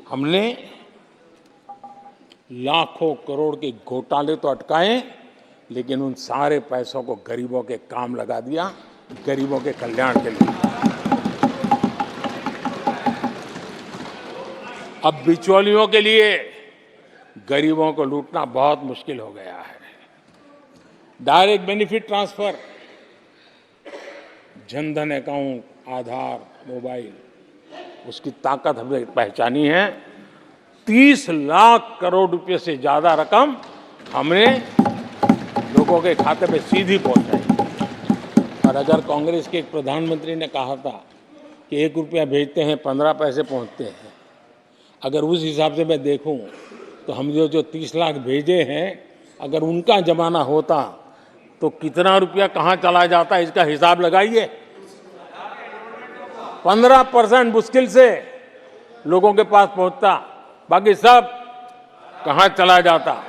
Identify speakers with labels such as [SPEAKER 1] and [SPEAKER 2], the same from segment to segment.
[SPEAKER 1] हमने लाखों करोड़ के घोटाले तो अटकाए, लेकिन उन सारे पैसों को गरीबों के काम लगा दिया, गरीबों के कल्याण के लिए। अब बिचौलियों के लिए गरीबों को लूटना बहुत मुश्किल हो गया है। Direct benefit transfer, Jan Dhan account, Aadhaar, mobile, उसकी ताकत हमने पहचानी है। 30 लाख करोड़ रुपए से ज्यादा रकम हमने लोगों के खाते में सीधी पहुंचाई। और अगर कांग्रेस के एक प्रधानमंत्री ने कहा था कि 1 रुपया भेजते हैं 15 पैसे पहुंचते हैं, अगर उस हिसाब से मैं देखूं तो हम जो 30 लाख भेजे हैं, अगर उनका जमाना होता तो कितना रुपया कहां चला जाता, इसका हिसाब लगाइए। 15% मुश्किल से लोगों के पास पहुंचता, बाकी सब कहां चला जाता।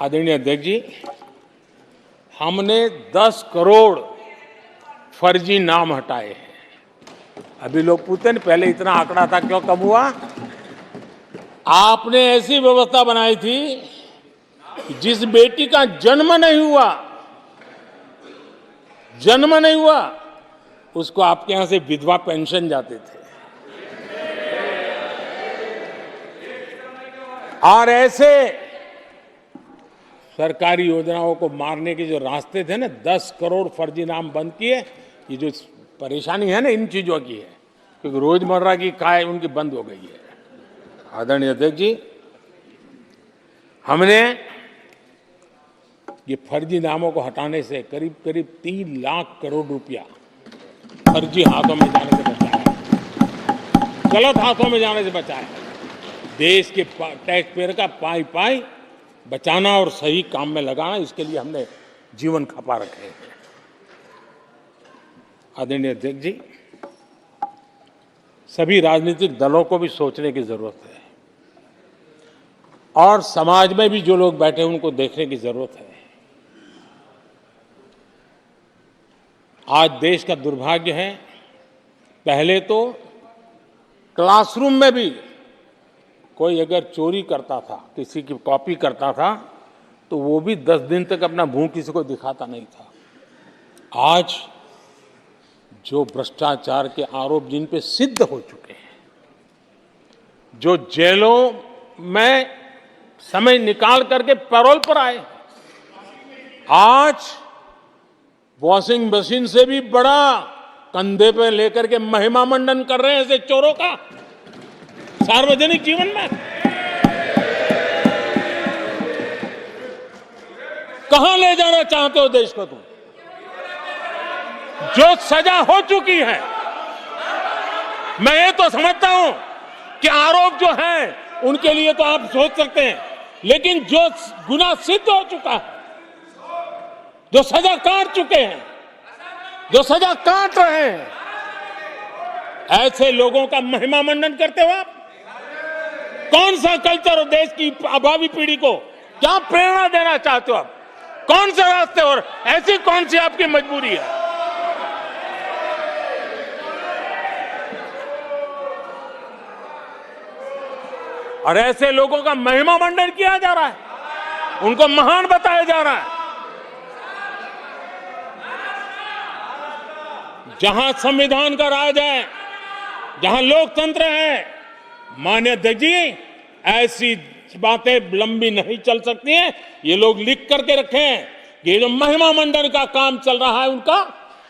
[SPEAKER 1] आदरणीय अध्यक्ष जी, हमने 10 करोड़ फर्जी नाम हटाए हैं। अभी लोग पूछते हैं पहले इतना आंकड़ा था, क्यों कम हुआ? आपने ऐसी व्यवस्था बनाई थी कि जिस बेटी का जन्म नहीं हुआ उसको आपके यहां से विधवा पेंशन जाते थे। और ऐसे सरकारी योजनाओं को मारने के जो रास्ते थे ना, 10 करोड़ फर्जी नाम बंद किए। ये जो परेशानी है ना इन चीजों की है, क्योंकि रोजमर्रा की खाए उनकी बंद हो गई है। आदरणीय अध्यक्ष जी, हमने ये फर्जी नामों को हटाने से करीब 3 लाख करोड़ रुपया फर्जी हाथों में जाने से बचाया, गलत हाथों में जाने से बचाया। देश के टैक्स पेयर का पाई बचाना और सही काम में लगाना, इसके लिए हमने जीवन खपा रखे हैं। आदरणीय अध्यक्ष जी, सभी राजनीतिक दलों को भी सोचने की जरूरत है और समाज में भी जो लोग बैठे हैं उनको देखने की जरूरत है। आज देश का दुर्भाग्य है, पहले तो क्लासरूम में भी कोई अगर चोरी करता था, किसी की कॉपी करता था, तो वो भी 10 दिन तक अपना मुंह किसी को दिखाता नहीं था। आज जो भ्रष्टाचार के आरोप जिन पे सिद्ध हो चुके हैं, जो जेलों में समय निकाल करके पैरोल पर आए, आज वॉशिंग मशीन से भी बड़ा कंधे पे लेकर के महिमा मंडन कर रहे हैं ऐसे चोरों का सार्वजनिक जीवन में। कहां ले जाना चाहते हो देश को तुम? जो सजा हो चुकी है, मैं ये तो समझता हूं कि आरोप जो है उनके लिए तो आप सोच सकते हैं, लेकिन जो गुनाह सिद्ध हो चुका है, जो सजा काट चुके हैं, जो सजा काट रहे हैं, ऐसे लोगों का महिमा मंडन करते हो आप? कौन सा कल्चर हो देश की भावी पीढ़ी को? क्या प्रेरणा देना चाहते हो आप? कौन से रास्ते और ऐसी कौन सी आपकी मजबूरी है? और ऐसे लोगों का महिमा मंडन किया जा रहा है, उनको महान बताया जा रहा है। जहां संविधान का राज है, जहां लोकतंत्र है, माननीय अध्यक्ष जी, ऐसी बातें लंबी नहीं चल सकती हैं। ये लोग लिख करके रखें कि ये जो महिमा मंडन का काम चल रहा है उनका,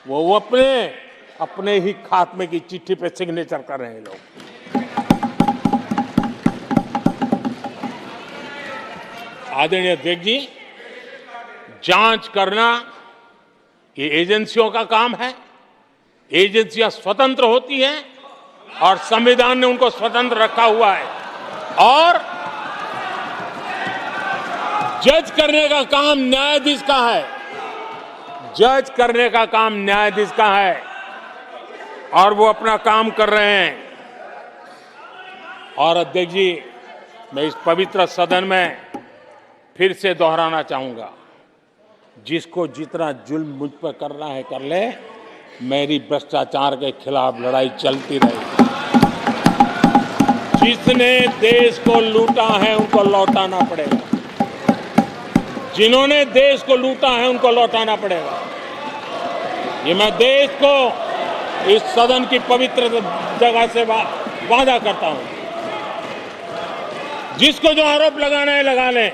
[SPEAKER 1] वो अपने ही खात्मे की चिट्ठी पे सिग्नेचर कर रहे हैं लोग। आदरणीय अध्यक्ष जी, जांच करना ये एजेंसियों का काम है। एजेंसियां स्वतंत्र होती हैं और संविधान ने उनको स्वतंत्र रखा हुआ है, और जज करने का काम न्यायाधीश का है। जज करने का काम न्यायाधीश का है और वो अपना काम कर रहे हैं। और अध्यक्ष जी, मैं इस पवित्र सदन में फिर से दोहराना चाहूंगा, जिसको जितना जुल्म मुझ पर करना है कर ले, मेरी भ्रष्टाचार के खिलाफ लड़ाई चलती रहेगी। जिसने देश को लूटा है उनको लौटाना पड़ेगा, जिन्होंने देश को लूटा है उनको लौटाना पड़ेगा। ये मैं देश को इस सदन की पवित्र जगह से वादा करता हूं। जिसको जो आरोप लगाना है लगा लें,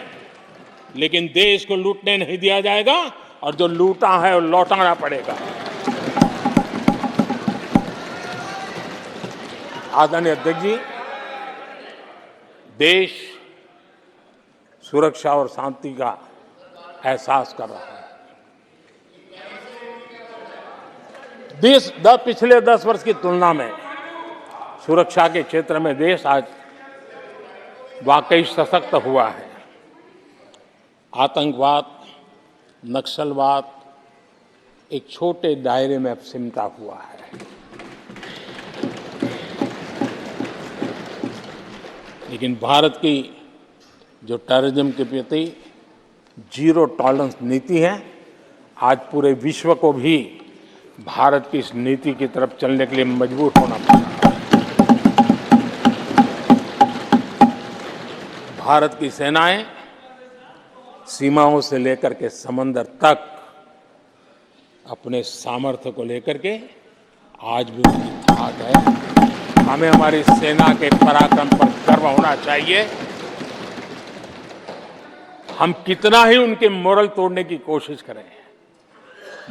[SPEAKER 1] लेकिन देश को लूटने नहीं दिया जाएगा और जो लूटा है वो लौटाना पड़ेगा। आदरणीय अध्यक्ष जी, देश सुरक्षा और शांति का एहसास कर रहा है। देश पिछले 10 वर्ष की तुलना में सुरक्षा के क्षेत्र में देश आज वाकई सशक्त हुआ है। आतंकवाद, नक्सलवाद एक छोटे दायरे में अब सिमटा हुआ है। लेकिन भारत की जो टेररिज्म के प्रति जीरो टॉलरेंस नीति है, आज पूरे विश्व को भी भारत की इस नीति की तरफ चलने के लिए मजबूर होना पड़ा। भारत की सेनाएं सीमाओं से लेकर के समंदर तक अपने सामर्थ्य को लेकर के आज भी उसकी थाक है। हमें हमारी सेना के पराक्रम पर गर्व होना चाहिए। हम कितना ही उनके मोरल तोड़ने की कोशिश करें,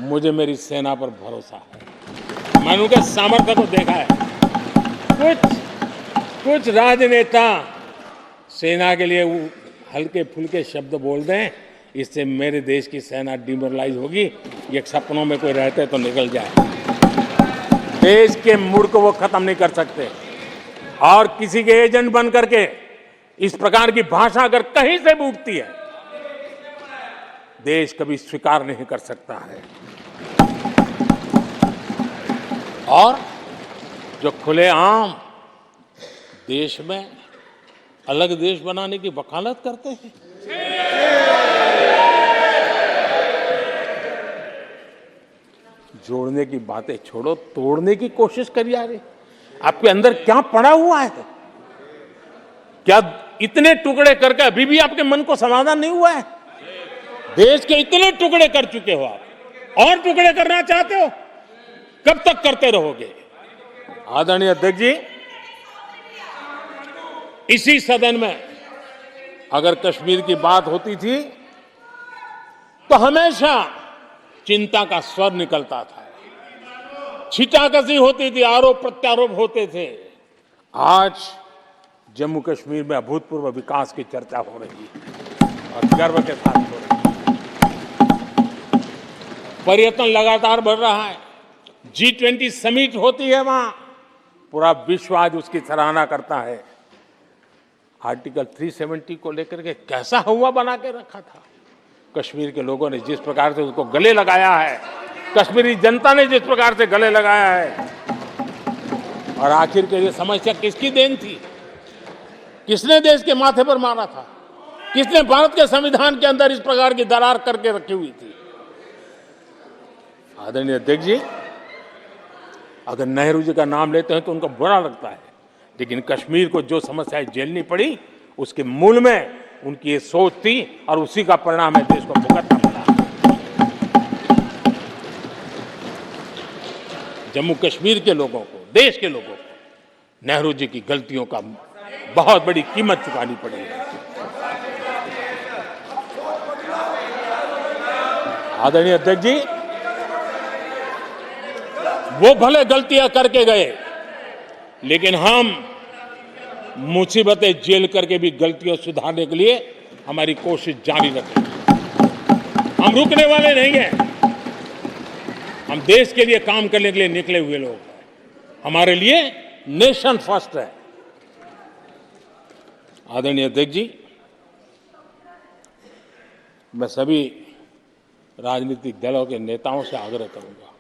[SPEAKER 1] मुझे मेरी सेना पर भरोसा है। मैंने उनके सामर्थ्य को देखा है। कुछ राजनेता सेना के लिए हल्के फुल्के शब्द बोल दें, इससे मेरे देश की सेना डिमोरलाइज होगी। ये सपनों में कोई रहते तो निकल जाए। देश के मूड को वो खत्म नहीं कर सकते, और किसी के एजेंट बन करके इस प्रकार की भाषा अगर कहीं से भी उठती है, देश कभी स्वीकार नहीं कर सकता है। और जो खुलेआम देश में अलग देश बनाने की वकालत करते हैं, जोड़ने की बातें छोड़ो, तोड़ने की कोशिश करिए। अरे आपके अंदर क्या पड़ा हुआ है? क्या इतने टुकड़े करके अभी भी आपके मन को समाधान नहीं हुआ है? देश के इतने टुकड़े कर चुके हो आप, और टुकड़े करना चाहते हो? कब तक करते रहोगे? आदरणीय अध्यक्ष जी, इसी सदन में अगर कश्मीर की बात होती थी तो हमेशा चिंता का स्वर निकलता था, छिटाकशी होती थी, आरोप प्रत्यारोप होते थे। आज जम्मू कश्मीर में अभूतपूर्व विकास की चर्चा हो रही है और गर्व के साथ हो रही है। पर्यटन लगातार बढ़ रहा है। G20 समिट होती है वहां, पूरा विश्व आज उसकी सराहना करता है। आर्टिकल 370 को लेकर के कैसा हुआ बना के रखा था। कश्मीर के लोगों ने जिस प्रकार से उसको गले लगाया है, कश्मीरी जनता ने जिस प्रकार से गले लगाया है, और आखिर के ये समस्या किसकी देन थी? किसने देश के माथे पर मारा था? किसने भारत के संविधान के अंदर इस प्रकार की दरार करके रखी हुई थी? आदरणीय अध्यक्ष जी, अगर नेहरू जी का नाम लेते हैं तो उनको बुरा लगता है, लेकिन कश्मीर को जो समस्याएं झेलनी पड़ी उसके मूल में उनकी ये सोच थी, और उसी का परिणाम है देश को भुगतना पड़ा। जम्मू कश्मीर के लोगों को, देश के लोगों को नेहरू जी की गलतियों का बहुत बड़ी कीमत चुकानी पड़ी है। आदरणीय अध्यक्ष जी, वो भले गलतियां करके गए, लेकिन हम मुसीबतें झेल करके भी गलतियां सुधारने के लिए हमारी कोशिश जारी रखेंगे। हम रुकने वाले नहीं हैं। हम देश के लिए काम करने के लिए निकले हुए लोग हैं। हमारे लिए नेशन फर्स्ट है। आदरणीय अध्यक्ष जी, मैं सभी राजनीतिक दलों के नेताओं से आग्रह करूंगा,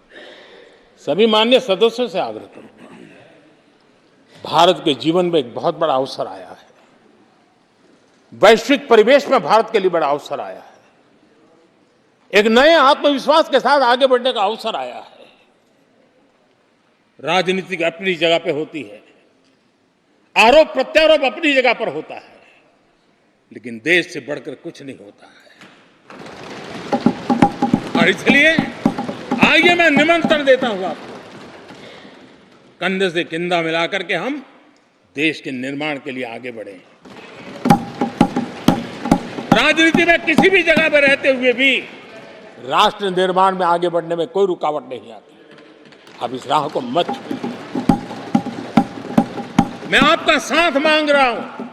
[SPEAKER 1] सभी माननीय सदस्यों से आग्रह करूंगा, भारत के जीवन में एक बहुत बड़ा अवसर आया है। वैश्विक परिवेश में भारत के लिए बड़ा अवसर आया है। एक नए आत्मविश्वास के साथ आगे बढ़ने का अवसर आया है। राजनीति अपनी जगह पे होती है, आरोप प्रत्यारोप अपनी जगह पर होता है, लेकिन देश से बढ़कर कुछ नहीं होता है। और इसलिए आइए मैं निमंत्रण देता हूं आपको, कंधे से कंधा मिलाकर के हम देश के निर्माण के लिए आगे बढ़े। राजनीति में किसी भी जगह पर रहते हुए भी राष्ट्र निर्माण में आगे बढ़ने में कोई रुकावट नहीं आती। अब इस राह को मत छोड़िए। मैं आपका साथ मांग रहा हूं,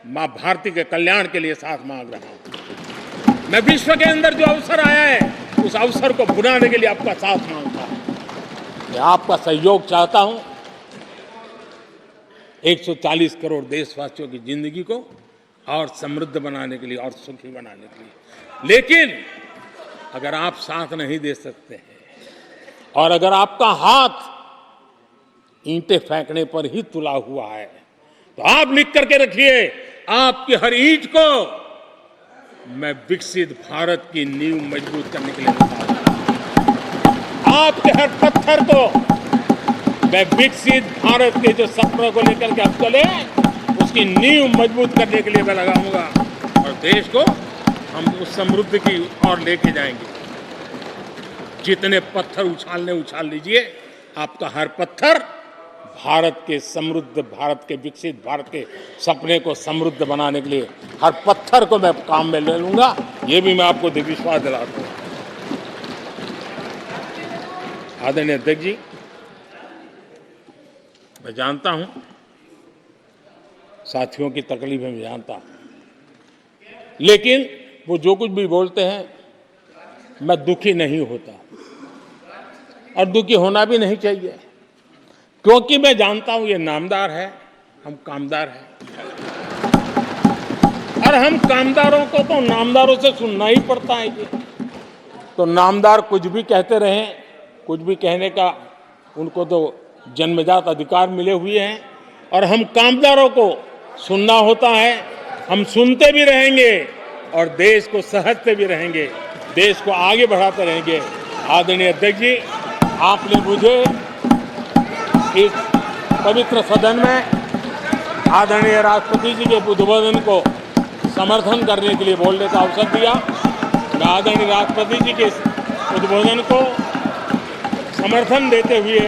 [SPEAKER 1] मां भारती के कल्याण के लिए साथ मांग रहा हूं। मैं विश्व के अंदर जो अवसर आया है उस अवसर को बुलाने के लिए आपका साथ मांगता हूं। मैं आपका सहयोग चाहता हूं 140 करोड़ देशवासियों की जिंदगी को और समृद्ध बनाने के लिए और सुखी बनाने के लिए। लेकिन अगर आप साथ नहीं दे सकते हैं और अगर आपका हाथ ईंटें फेंकने पर ही तुला हुआ है, तो आप लिख करके रखिए, आपकी हर ईंट को मैं विकसित भारत की नींव मजबूत करने के लिए लगाऊंगा। आपके हर पत्थर को मैं विकसित भारत के जो सपनों को लेकर के आप चले उसकी नींव मजबूत करने के लिए मैं लगाऊंगा और देश को हम उस समृद्धि की ओर लेके जाएंगे। जितने पत्थर उछाल लीजिए, आपका हर पत्थर भारत के समृद्ध, भारत के विकसित भारत के सपने को समृद्ध बनाने के लिए हर पत्थर को मैं काम में ले लूंगा। ये भी मैं आपको विश्वास दिलाता हूं। आदरणीय अध्यक्ष जी, मैं जानता हूं साथियों की तकलीफें मैं जानता हूं, लेकिन वो जो कुछ भी बोलते हैं मैं दुखी नहीं होता और दुखी होना भी नहीं चाहिए, क्योंकि मैं जानता हूं ये नामदार है, हम कामदार हैं और हम कामदारों को तो नामदारों से सुनना ही पड़ता है। ये तो नामदार कुछ भी कहते रहें, कुछ भी कहने का उनको तो जन्मजात अधिकार मिले हुए हैं और हम कामदारों को सुनना होता है। हम सुनते भी रहेंगे और देश को सहजते भी रहेंगे, देश को आगे बढ़ाते रहेंगे। आदरणीय अध्यक्ष जी, आपने मुझे इस पवित्र सदन में आदरणीय राष्ट्रपति जी के उद्बोधन को समर्थन करने के लिए बोलने का अवसर दिया। मैं आदरणीय राष्ट्रपति जी के उद्बोधन को समर्थन देते हुए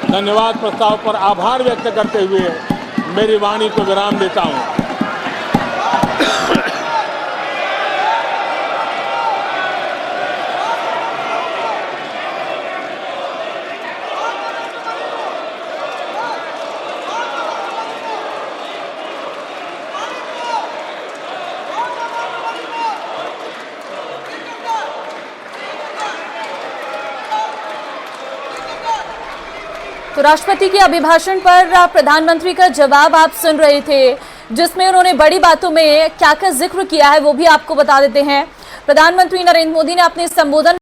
[SPEAKER 1] धन्यवाद प्रस्ताव पर आभार व्यक्त करते हुए मेरी वाणी को विराम देता हूं।
[SPEAKER 2] तो राष्ट्रपति के अभिभाषण पर प्रधानमंत्री का जवाब आप सुन रहे थे, जिसमें उन्होंने बड़ी बातों में क्या क्या जिक्र किया है वो भी आपको बता देते हैं। प्रधानमंत्री नरेंद्र मोदी ने अपने संबोधन